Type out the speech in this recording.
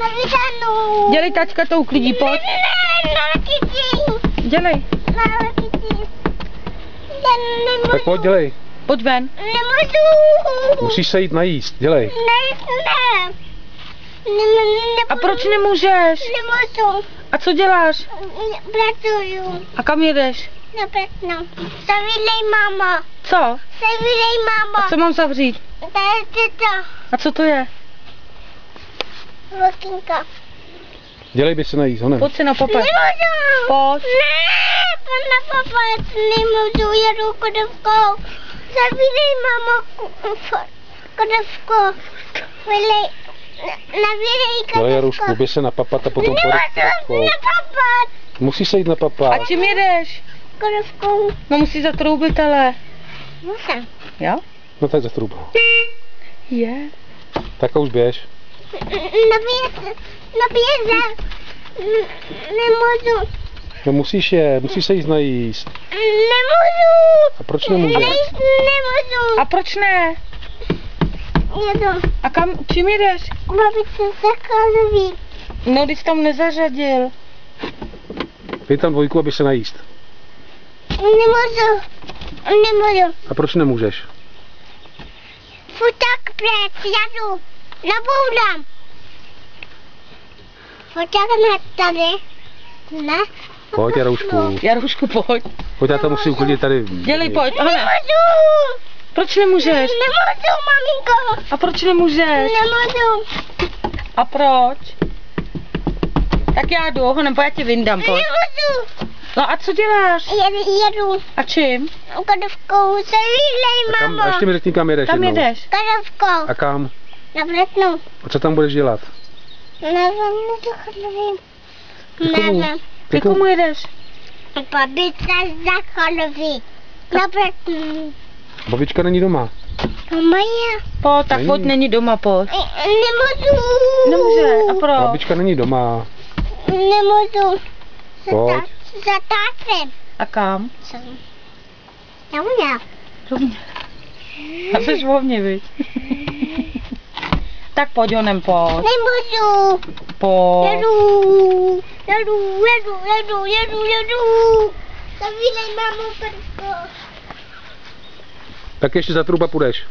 Na vydanou. Dělej, tačka to uklidí, pojď. Ne, na kytí. Dělej. Na kytí. Nemůžu. Tak pojď, dělej. Pojď ven. Nemůžu. Musíš se jít najíst, dělej. Ne. A proč nemůžeš? Nemůžu. A co děláš? Pracuju. A kam jedeš? Na Bratno. Zavírej, máma. Co? Zavírej, máma. A co mám zavřít? To je to. A co to je? Lokinka. Dělej, by se najíst, honem. Pojď se napapat. Nemůžu. Pojď. Ne, pana papa, nemůžu, jedu kodovkou. Zavírej, máma, kodovku. Vylej, navírej kodovku. Dělej, Jarušku, běž se napapat a potom pojď kodovkou. Napapat. Musíš se jít napapat. A čím jedeš? Kodovkou. No musí zatroubit, ale. Musím. Jo? No tak zastrubu. Je. Tak a už běž. Naběze. Nemůžu. No musíš se jít najíst. Nemůžu. A proč nemůžeš? Nemůžu. A proč ne? Jedu. A kam, čím jedeš? Babičce Zakalovi. No, když tam nezařadil. Dej tam dvojku, aby se najíst. Nemůžu. Nemůžu. A proč nemůžeš? Futak pryč, jedu. Naboudám. Futak na tady. Ne? Pojď, Jaroušku. Jarušku, pojď. Pojď, já to musím uklidit tady. Dělej, pojď. Hele. Nemůžu. Proč nemůžeš? Nemůžu, maminko. A proč nemůžeš? Nemůžu. A proč? Tak já jdu, honem, pojď, já tě vyndám, pojď. Nemůžu. No a co děláš? Jedu. A čím? Kodovkou. Zavílej, A, kam, a mamo. ještě mi řekni, kam jedeš Kam jednou. jedeš? Kodovkou. A kam? Na Bratno. A co tam budeš dělat? Nevím, Zakalovi. komu? Nevím. Ty komu jedeš? Babičce Zakalovi. Na Bratno. Babička není doma. Mama je. Pojď, tak Není. pojď, není doma, pojď. Nemůžu. Nemůže, a proč? Babička není doma. Nemůžu. Pojď. Za tátem. A kam? Neuměl. A jsi o mě, viď? Tak pojď, honem, pojď. Nemůžu. Pojď. Jedu. Zavílej, mamu, prsko. Tak ještě za truba půjdeš.